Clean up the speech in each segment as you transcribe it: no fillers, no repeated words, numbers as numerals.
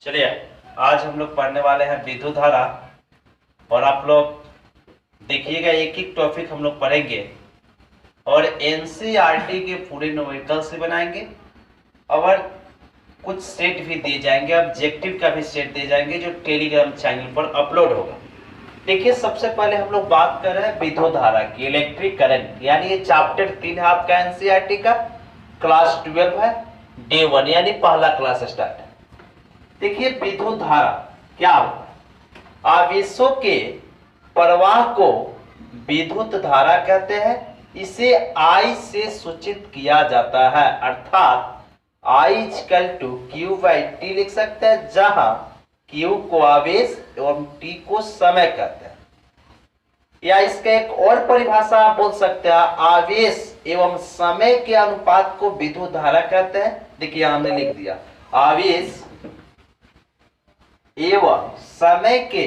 चलिए आज हम लोग पढ़ने वाले हैं विद्युत धारा। और आप लोग देखिएगा एक एक टॉपिक हम लोग पढ़ेंगे और एनसीईआरटी के पूरे न्यूमेरिकल से बनाएंगे और कुछ सेट भी दिए जाएंगे, ऑब्जेक्टिव का भी सेट दिए जाएंगे जो टेलीग्राम चैनल पर अपलोड होगा। देखिए सबसे पहले हम लोग बात कर रहे हैं विद्युत धारा की, इलेक्ट्रिक करंट, यानी ये चैप्टर 3 है आपका एनसीईआरटी का, क्लास 12 है, डे 1 यानी पहला क्लास स्टार्ट है। देखिए विद्युत धारा क्या होता है? आवेशों के प्रवाह को विद्युत धारा कहते हैं। इसे I से सूचित किया जाता है, अर्थात I equal to Q by T लिख सकते हैं, जहां Q को आवेश एवं T को समय कहते हैं। या इसका एक और परिभाषा आप बोल सकते हैं, आवेश एवं समय के अनुपात को विद्युत धारा कहते हैं। देखिए हमने लिख दिया, आवेश एवं समय के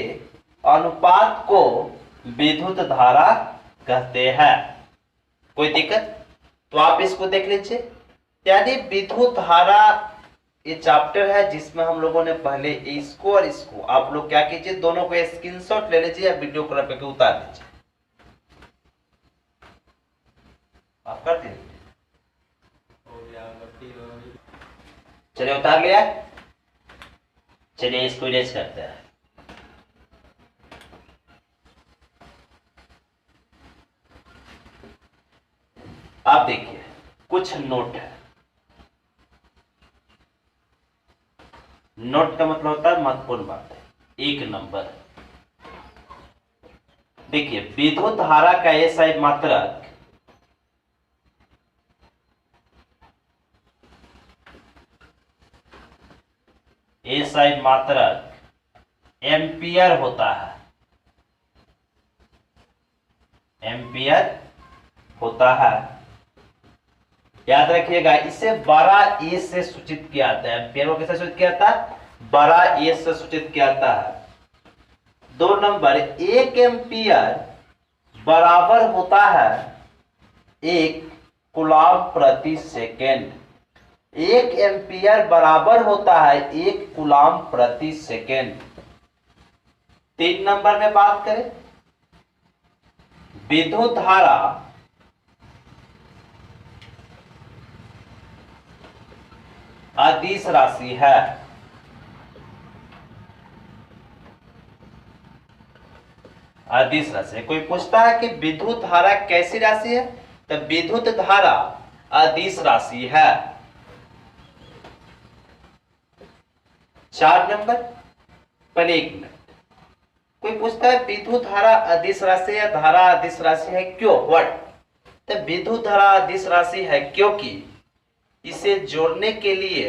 अनुपात को विद्युत धारा कहते हैं। कोई दिक्कत? तो आप इसको देख लीजिए, यानी विद्युत धारा ये चैप्टर है जिसमें हम लोगों ने पहले इसको और इसको, आप लोग क्या कीजिए दोनों को स्क्रीनशॉट ले लीजिए या वीडियो कॉल करके उतार लीजिए। आप कर दीजिए, चलिए उतार लिया। चलिए इसको इरेज करते हैं। आप देखिए कुछ नोट है। नोट का मतलब होता है महत्वपूर्ण बात है। एक नंबर, देखिए विद्युत धारा का एसआई मात्रक एसआई मात्रक एम्पियर होता है, एम्पियर होता है। याद रखिएगा, इसे बड़ा ए से सूचित किया जाता है। एम्पियर को कैसे सूचित किया जाता है? बड़ा ए से सूचित किया जाता है। 2 नंबर, 1 एम्पियर बराबर होता है 1 कूलम्ब प्रति सेकेंड। 1 एम्पियर बराबर होता है 1 कूलम्ब प्रति सेकेंड। 3 नंबर में बात करें, विद्युत धारा अदिश राशि है। अदिश राशि। कोई पूछता है कि विद्युत धारा कैसी राशि है, तो विद्युत धारा अदिश राशि है। 4 नंबर, पहले 1 मिनट, कोई पूछता है विद्युत धारा अदिश राशि या धारा अदिश राशि है, क्यों? व्हाट? तो विद्युत धारा अदिश राशि है क्योंकि इसे जोड़ने के लिए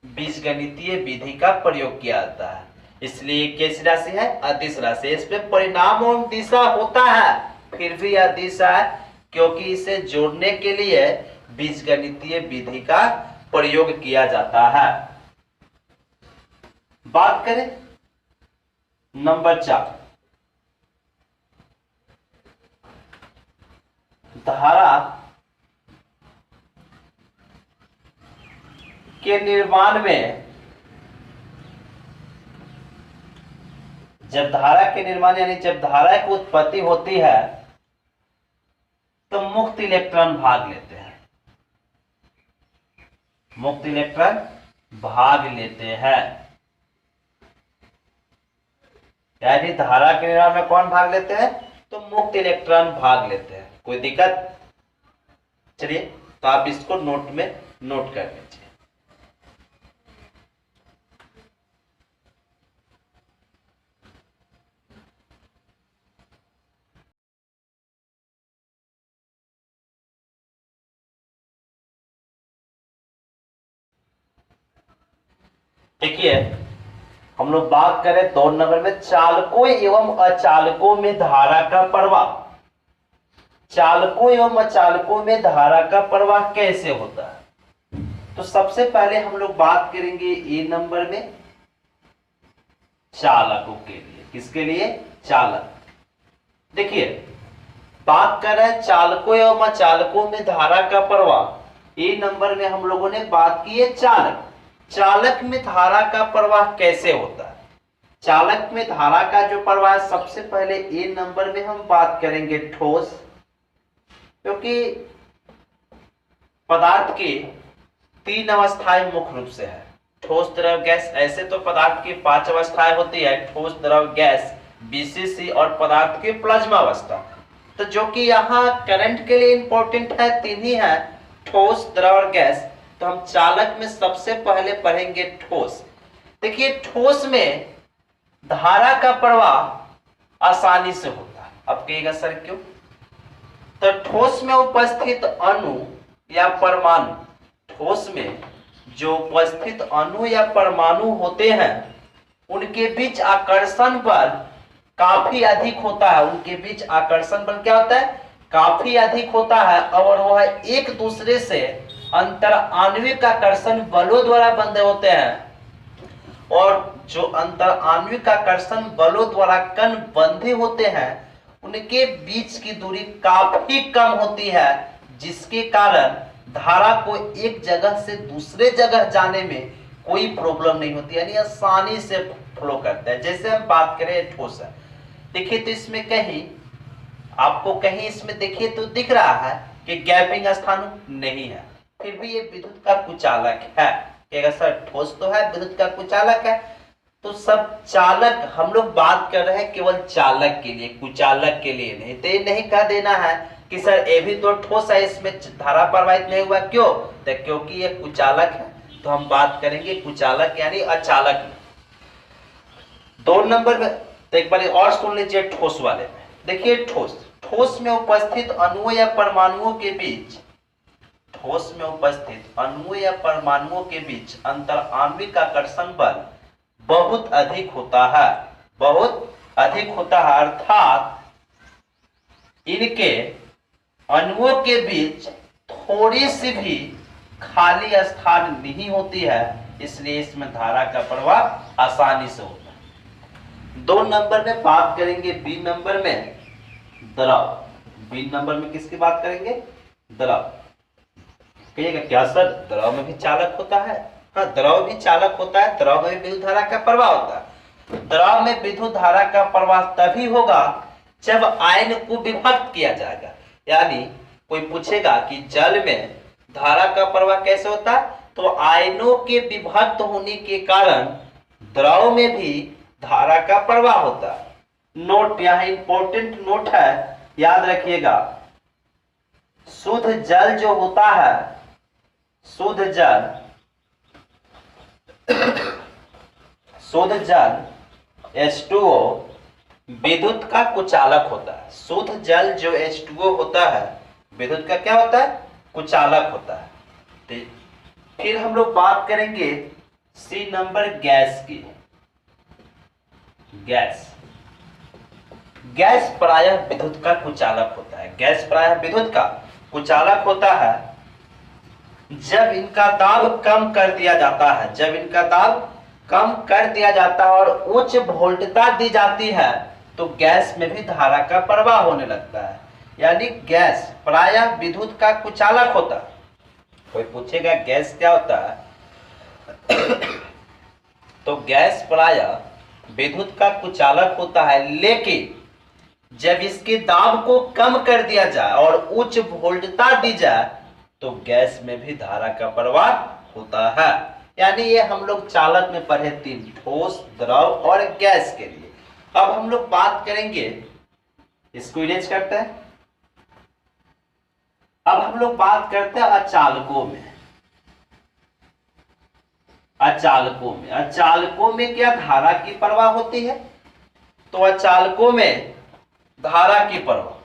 बीजगणितीय विधि का प्रयोग किया जाता है, इसलिए कैसी राशि है? अदिश राशि। इसमें परिणाम एवं दिशा होता है, फिर भी अदिश है क्योंकि इसे जोड़ने के लिए बीजगणितीय विधि का प्रयोग किया जाता है। बात करें नंबर 4, धारा के निर्माण में, जब धारा के निर्माण यानी जब धारा की उत्पत्ति होती है तो मुक्त इलेक्ट्रॉन भाग लेते हैं, मुक्त इलेक्ट्रॉन भाग लेते हैं। यानी धारा के निर्माण में कौन भाग लेते हैं? तो मुक्त इलेक्ट्रॉन भाग लेते हैं। कोई दिक्कत? चलिए तो आप इसको नोट में नोट कर लीजिए। देखिए हम लोग बात करें 2 नंबर में, चालकों एवं अचालकों में धारा का प्रवाह। चालकों एवं अचालकों में धारा का प्रवाह कैसे होता है? तो सबसे पहले हम लोग बात करेंगे ए नंबर में, चालकों के लिए। किसके लिए? चालक। देखिए बात कर रहे हैं चालकों एवं अचालकों में धारा का प्रवाह। ए नंबर में हम लोगों ने बात की है चालक। चालक में धारा का प्रवाह कैसे होता है। चालक में धारा का जो प्रवाह, सबसे पहले ए नंबर में हम बात करेंगे ठोस, क्योंकि पदार्थ की 3 अवस्थाएं मुख्य रूप से है, ठोस द्रव गैस। ऐसे तो पदार्थ की 5 अवस्थाएं होती है, ठोस द्रव गैस, बीसीसी और पदार्थ की प्लाज्मा अवस्था। तो जो कि यहाँ करंट के लिए इंपॉर्टेंट है 3 ही है, ठोस द्रव और गैस। तो हम चालक में सबसे पहले पढ़ेंगे ठोस। देखिए ठोस में धारा का प्रवाह आसानी से होता है। अब कहिएगा सर क्यों? तो ठोस में उपस्थित अणु या परमाणु, ठोस में जो उपस्थित अणु या परमाणु होते हैं उनके बीच आकर्षण बल काफी अधिक होता है। उनके बीच आकर्षण बल क्या होता है? काफी अधिक होता है, और वह एक दूसरे से अंतर आणविक आकर्षण बलों द्वारा बंधे होते हैं। और जो अंतर आणविक आकर्षण बलों द्वारा कण बंधे होते हैं उनके बीच की दूरी काफी कम होती है, जिसके कारण धारा को एक जगह से दूसरे जगह जाने में कोई प्रॉब्लम नहीं होती, यानी आसानी से फ्लो करता है। जैसे हम बात करें ठोस है, देखिए तो इसमें कहीं आपको कहीं इसमें देखिए तो दिख रहा है कि गैपिंग स्थान नहीं है, फिर भी ये विद्युत का कुचालक है। कहेगा सर ठोस तो है, विद्युत का कुचालक है। तो सब चालक, हम लोग बात कर रहे हैं केवल चालक के लिए, कुचालक के लिए नहीं। तो ये नहीं कह देना है कि सर ये भी तो ठोस है, इसमें धारा प्रवाहित नहीं हुआ, क्यों? तो क्योंकि ये कुचालक है। तो हम बात करेंगे कुचालक यानी अचालक में। 2 नंबर में तो एक बार और सुन लीजिए ठोस वाले में। देखिए ठोस में उपस्थित अणुओं या परमाणुओं के बीच, ठोस में उपस्थित अणुओं या परमाणुओं के बीच अंतर आणविक आकर्षण बल बहुत अधिक होता है, बहुत अधिक होता है। अर्थात इनके अणुओं के बीच थोड़ी सी भी खाली स्थान नहीं होती है, इसलिए इसमें धारा का प्रवाह आसानी से होता है। 2 नंबर में बात करेंगे बी नंबर में द्रव। बी नंबर में किसकी बात करेंगे? द्रव। कहिएगा क्या सर द्रव में भी चालक होता है? हाँ, द्रव भी चालक होता है, द्रव में विद्युत धारा का प्रवाह होता है। द्रव में विद्युत धारा का प्रवाह तभी होगा जब आयन को विभक्त किया जाएगा। यानी कोई पूछेगा कि जल में धारा का प्रवाह कैसे होता है, तो आयनों के विभक्त होने के कारण द्रव में भी धारा का प्रवाह होता है। नोट, यहाँ इंपॉर्टेंट नोट है, याद रखिएगा। शुद्ध जल जो होता है, शुद्ध जल H2O विद्युत का कुचालक होता है। शुद्ध जल जो H2O होता है विद्युत का क्या होता है? कुचालक होता है। फिर हम लोग बात करेंगे सी नंबर गैस की। गैस प्रायः विद्युत का कुचालक होता है। गैस प्रायः विद्युत का कुचालक होता है जब इनका दाब कम कर दिया जाता है, जब इनका दाब कम कर दिया जाता है और उच्च वोल्टता दी जाती है तो गैस में भी धारा का प्रवाह होने लगता है। यानी गैस प्रायः विद्युत का कुचालक होता है। कोई पूछेगा गैस क्या होता है तो गैस प्रायः विद्युत का कुचालक होता है, लेकिन जब इसके दाब को कम कर दिया जाए और उच्च वोल्टता दी जाए तो गैस में भी धारा का प्रवाह होता है। यानी ये हम लोग चालक में पढ़े 3, ठोस, द्रव और गैस के लिए। अब हम लोग बात करेंगे, इसको इरेज करते हैं। अब हम लोग बात करते हैं अचालकों में। अचालकों में क्या धारा की प्रवाह होती है? तो अचालकों में धारा की प्रवाह,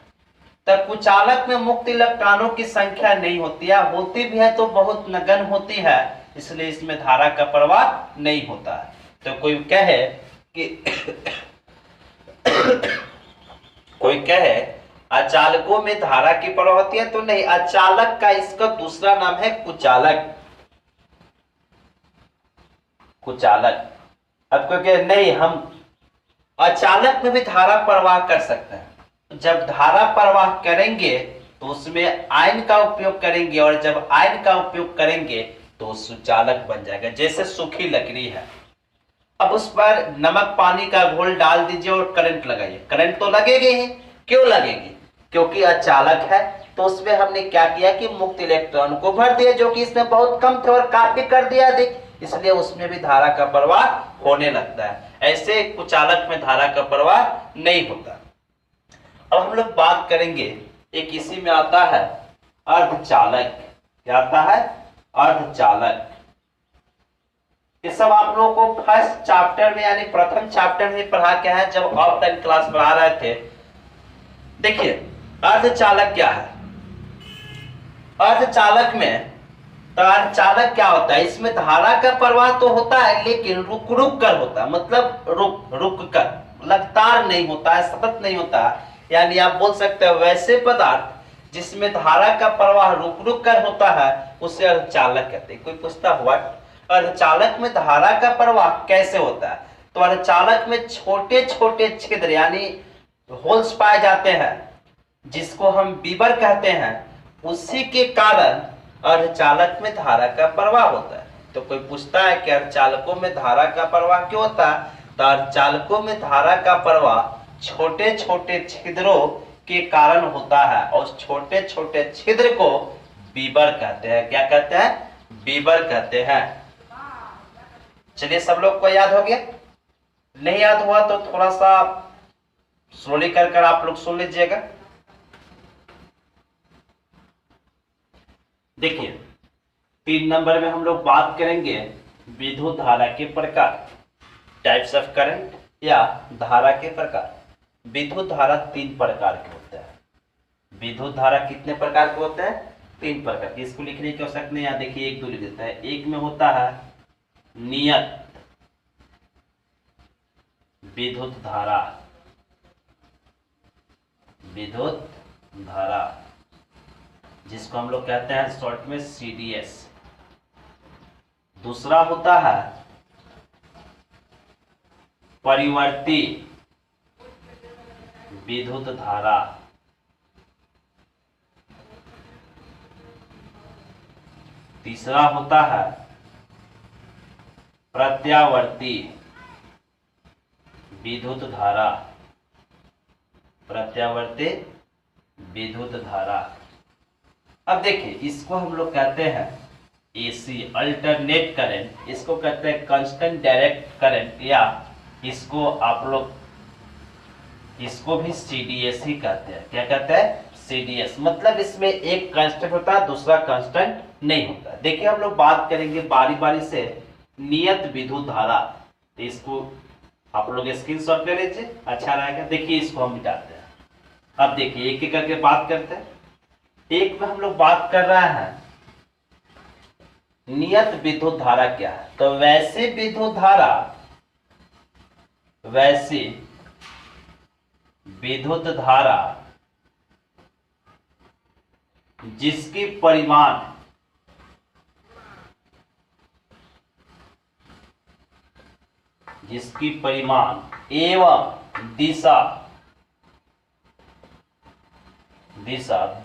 तब कुचालक में मुक्त इलेक्ट्रॉनों की संख्या नहीं होती है, होती भी है तो बहुत नगण्य होती है, इसलिए इसमें धारा का प्रवाह नहीं होता है। तो कोई कहे कि कोई कहे अचालकों में धारा की प्रवाह होती है, तो नहीं, अचालक का इसका दूसरा नाम है कुचालक। अब कोई कहे नहीं, हम अचालक में भी धारा प्रवाह कर सकते हैं। जब धारा प्रवाह करेंगे तो उसमें आयन का उपयोग करेंगे, और जब आयन का उपयोग करेंगे तो तो सुचालक बन जाएगा। जैसे सूखी लकड़ी है, अब उस पर नमक पानी का घोल डाल दीजिए और करंट लगाइए, करंट तो लगेगी ही। क्यों लगेगी? क्योंकि अचालक है। तो उसमें हमने क्या किया कि मुक्त इलेक्ट्रॉन को भर दिया, जो कि इसमें बहुत कम थे और काफी कर दिया अधिक, इसलिए उसमें भी धारा का प्रवाह होने लगता है। ऐसे कुचालक में धारा का प्रवाह नहीं होता। अब हम लोग बात करेंगे, एक इसी में आता है अर्धचालक। क्या आता है? अर्धचालक। ये सब आप लोगों को फर्स्ट चैप्टर में यानी प्रथम चैप्टर में पढ़ा क्या है, जब ऑफलाइन क्लास पढ़ा रहे थे। देखिए अर्धचालक क्या है। अर्धचालक में तो अर्धचालक क्या होता है, इसमें धारा का प्रवाह तो होता है लेकिन रुक रुक कर होता है, मतलब रुक रुक कर, लगातार नहीं होता है, सतत नहीं होता है। यानी आप बोल सकते हो वैसे पदार्थ जिसमें धारा का प्रवाह रुक रुक कर होता है उसे अर्धचालक कहते हैं। कोई पूछता हुआ अर्धचालक में धारा का प्रवाह कैसे होता है, तो अर्धचालक में छोटे छोटे छिद्र यानी होल्स पाए जाते हैं, जिसको हम बीबर कहते हैं। उसी के कारण अर्धचालक में धारा का प्रवाह होता है। तो कोई पूछता है कि अर्धचालकों में धारा का प्रवाह क्यों होता है, तो अर्धचालकों में धारा का प्रवाह छोटे छोटे छिद्रों के कारण होता है, और छोटे छोटे छिद्र को बीबर कहते हैं। क्या कहते हैं? बीबर कहते हैं। चलिए सब लोग को याद हो गया? नहीं याद हुआ तो थोड़ा सा स्लोली कर आप लोग सुन लीजिएगा। देखिए 3 नंबर में हम लोग बात करेंगे विद्युत धारा के प्रकार, टाइप्स ऑफ करंट या धारा के प्रकार। विद्युत धारा 3 प्रकार के होते हैं। विद्युत धारा कितने प्रकार के होते हैं? 3 प्रकार के। इसको लिखने की आवश्यकता नहीं, यहाँ देखिए 1 2 लिख देता है। एक में होता है नियत विद्युत धारा, विद्युत धारा जिसको हम लोग कहते हैं शॉर्ट में CDS। दूसरा होता है परिवर्ती विद्युत धारा, तीसरा होता है प्रत्यावर्ती विद्युत धारा, प्रत्यावर्ती विद्युत धारा। अब देखिए इसको हम लोग कहते हैं AC अल्टरनेट करंट, इसको कहते हैं कांस्टेंट डायरेक्ट करंट, या इसको आप लोग इसको भी CDS ही कहते हैं। क्या कहते हैं? CDS। मतलब इसमें एक कांस्टेंट होता है, दूसरा कांस्टेंट नहीं होता। देखिए हम लोग बात करेंगे बारी बारी से नियत विद्युत धारा, तो इसको आप लोग स्क्रीनशॉट ले लीजिए, अच्छा रहेगा। देखिए इसको हम मिटाते हैं। अब देखिए एक एक करके बात करते हैं। एक में हम लोग बात कर रहे हैं नियत विद्युत धारा क्या है, तो वैसी विद्युत धारा, वैसी विद्युत धारा जिसकी परिमाण एवं दिशा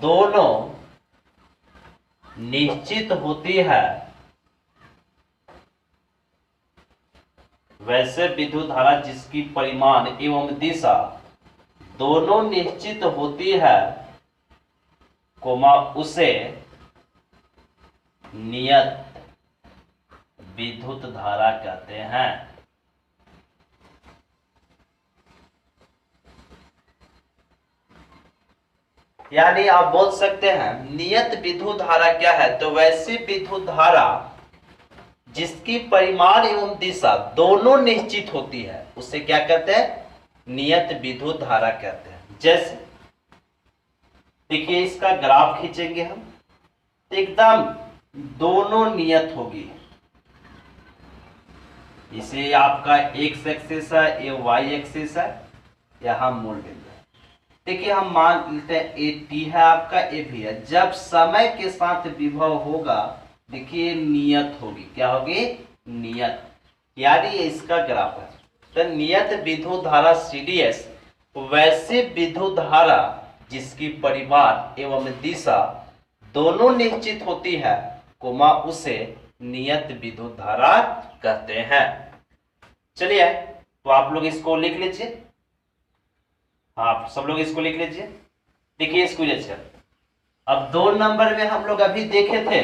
दोनों निश्चित होती है, वैसे विद्युत धारा जिसकी परिमाण एवं दिशा दोनों निश्चित होती है, उसे नियत विद्युत धारा कहते हैं। यानी आप बोल सकते हैं नियत विद्युत धारा क्या है, तो वैसी विद्युत धारा जिसकी परिमाण एवं दिशा दोनों निश्चित होती है, उसे क्या कहते हैं? नियत विद्युत धारा कहते हैं। जैसे देखिए इसका ग्राफ खींचेंगे हम, एकदम दोनों नियत होगी। इसे आपका x एक्सिस है, ये y एक्सिस है, यहां मूल बिंदु है। देखिए हम मान लेते हैं ए टी है आपका, ए भी है। जब समय के साथ विभव होगा, देखिए नियत होगी। क्या होगी? नियत। यानी ये इसका ग्राफ है। तो नियत विद्युत धारा CDS वैसे विद्युत धारा जिसकी परिमाण एवं दिशा दोनों निश्चित होती है, उसे नियत विद्युत धारा कहते हैं। चलिए तो आप लोग इसको लिख लीजिए। हाँ सब लोग इसको लिख लीजिए। देखिए इसको लीजिए। अब 2 नंबर में हम लोग अभी देखे थे,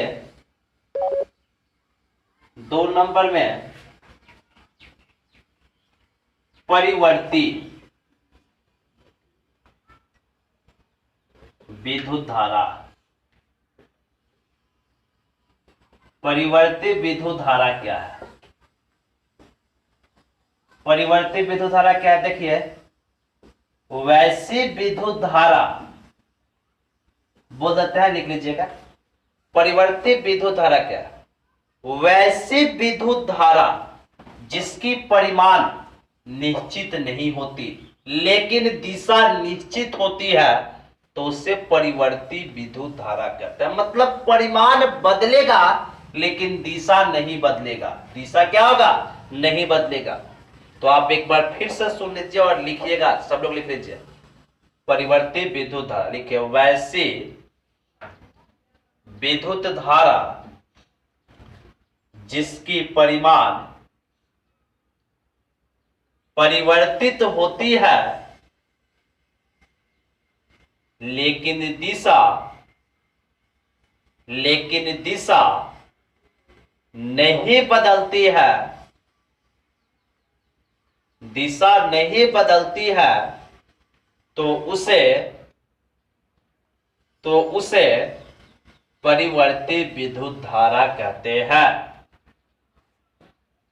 2 नंबर में परिवर्ती विद्युत धारा, परिवर्ती विद्युत धारा क्या है? परिवर्ती विद्युत धारा क्या है? देखिए वैसी विद्युत धारा बोल देते हैं, लिख लीजिएगा। परिवर्ती विद्युत धारा क्या है? वैसी विद्युत धारा जिसकी परिमाण निश्चित नहीं होती लेकिन दिशा निश्चित होती है, तो उससे परिवर्ती विद्युत धारा कहते हैं। मतलब परिमाण बदलेगा लेकिन दिशा नहीं बदलेगा। दिशा क्या होगा? नहीं बदलेगा। तो आप एक बार फिर से सुन लीजिए और लिखिएगा, सब लोग लिख लीजिए। परिवर्ती विद्युत धारा लिखिए, वैसी विद्युत धारा जिसकी परिमाण परिवर्तित होती है लेकिन दिशा नहीं बदलती है, दिशा नहीं बदलती है, तो उसे परिवर्ती विद्युत धारा कहते हैं।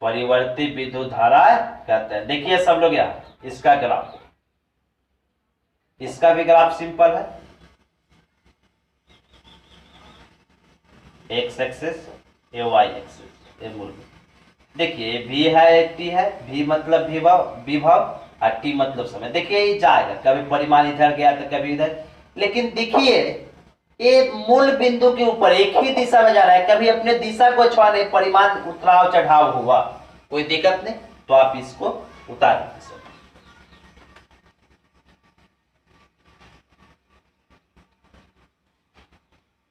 परिवर्ती विद्युत धारा कहते हैं। देखिए सब लोग यहां इसका ग्राफ, इसका भी ग्राफ सिंपल है, एक्स एक्सिस ये वाई एक्सिस, ये मूल। देखिए V है, T है, V मतलब विभव और T मतलब समय। देखिए ये जाएगा, कभी परिमाण इधर गया तो कभी इधर, लेकिन देखिए ये मूल बिंदु के ऊपर एक ही दिशा में जा रहा है, कभी अपने दिशा को छुआने परिमाण उतराव चढ़ाव हुआ, कोई दिक्कत नहीं। तो आप इसको उतार दीजिए।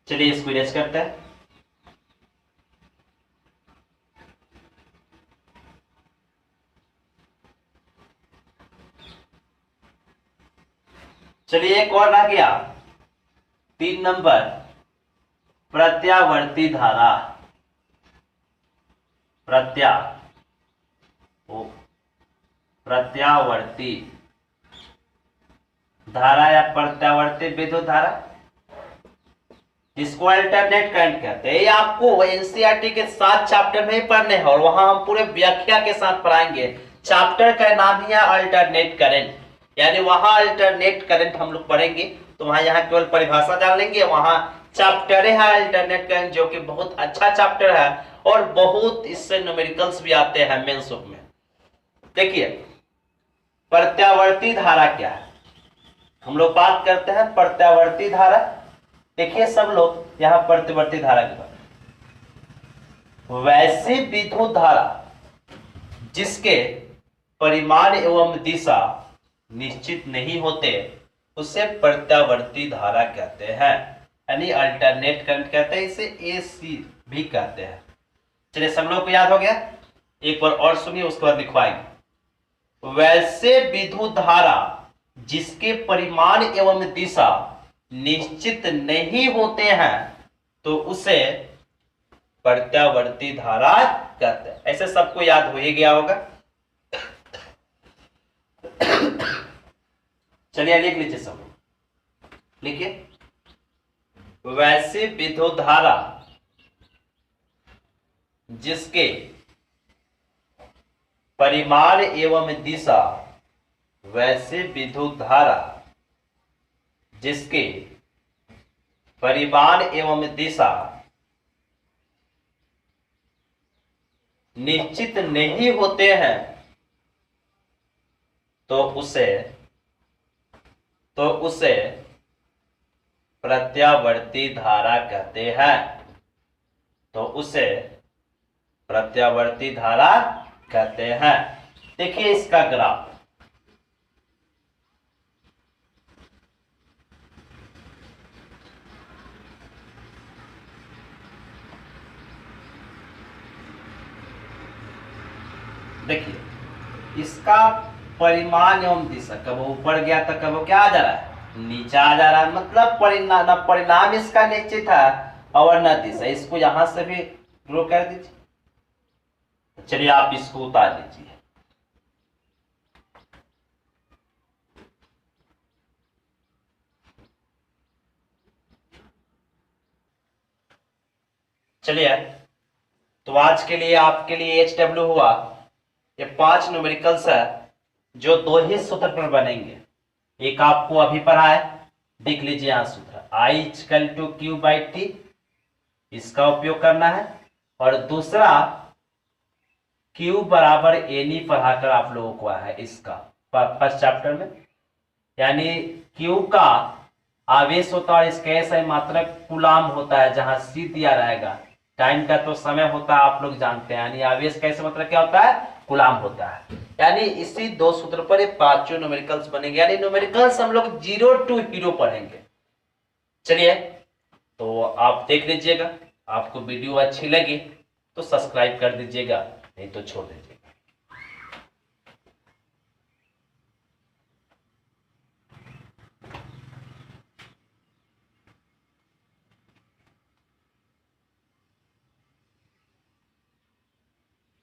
चलिए इसको इरेज करते हैं। चलिए एक और आ गया 3 नंबर, प्रत्यावर्ती धारा। प्रत्यावर्ती धारा या प्रत्यावर्ती विद्युत धारा, जिसको अल्टरनेट करंट कहते हैं। ये आपको एनसीईआरटी के 7 चैप्टर में ही पढ़ने हैं और वहां हम पूरे व्याख्या के साथ पढ़ाएंगे। चैप्टर का नाम ही है अल्टरनेट करंट, यानी वहां अल्टरनेट करंट हम लोग पढ़ेंगे। तो वहां यहाँ केवल परिभाषा जान लेंगे, वहां चैप्टर है अल्टरनेट करंट, जो कि बहुत अच्छा चैप्टर है और बहुत इससे न्यूमेरिकल्स भी आते हैं मेंस में। देखिए प्रत्यावर्ती धारा क्या है, हम लोग बात करते हैं प्रत्यावर्ती धारा। देखिए सब लोग यहां प्रत्यावर्ती धारा की बात, वैसी विद्युत धारा जिसके परिमाण एवं दिशा निश्चित नहीं होते उसे प्रत्यावर्ती धारा कहते हैं, यानी अल्टरनेट करंट कहते हैं। इसे एसी भी कहते हैं। चलिए सब लोग को याद हो गया, एक बार और सुनिए उसके बाद लिखवाएंगे। वैसे विद्युत धारा जिसके परिमाण एवं दिशा निश्चित नहीं होते हैं तो उसे प्रत्यावर्ती धारा कहते हैं। ऐसे सबको याद हो ही गया होगा। चलिए लिख लीजिए सब, लिखिए वैसे विद्युत धारा जिसके परिमाण एवं दिशा, वैसे विद्युत धारा जिसके परिमाण एवं दिशा निश्चित नहीं होते हैं तो उसे प्रत्यावर्ती धारा कहते हैं। तो उसे प्रत्यावर्ती धारा कहते हैं। देखिए इसका ग्राफ, देखिए इसका परिमाण एवं दिशा, कब ऊपर गया तो कब क्या आ जा रहा है, नीचे आ जा रहा है। मतलब परिणाम इसका निश्चित है और न दिशा। इसको यहां से भी ड्रॉ कर दीजिए। चलिए आप इसको उतार लीजिए। चलिए तो आज के लिए आपके लिए HW हुआ ये 5 न्यूमेरिकल्स है जो 2 ही सूत्र पर बनेंगे। एक आपको अभी पढ़ा है, देख लीजिए यहाँ सूत्र I=Q/T, इसका उपयोग करना है। और दूसरा Q बराबर NE पढ़ाकर आप लोगों को है इसका फर्स्ट चैप्टर में, यानी Q का आवेश होता है, इसका ऐसा मात्रक कूलाम होता है, जहां C दिया रहेगा। टाइम का तो समय होता है आप लोग जानते हैं, यानी आवेश का ऐसा मतलब क्या होता है, कूलाम होता है। यानी इसी 2 सूत्र पर ये 5 न्यूमेरिकल्स बनेंगे, यानी न्यूमेरिकल्स हम लोग 0 to हीरो पढ़ेंगे। चलिए तो आप देख लीजिएगा, आपको वीडियो अच्छी लगी तो सब्सक्राइब कर दीजिएगा, नहीं तो छोड़ दीजिएगा।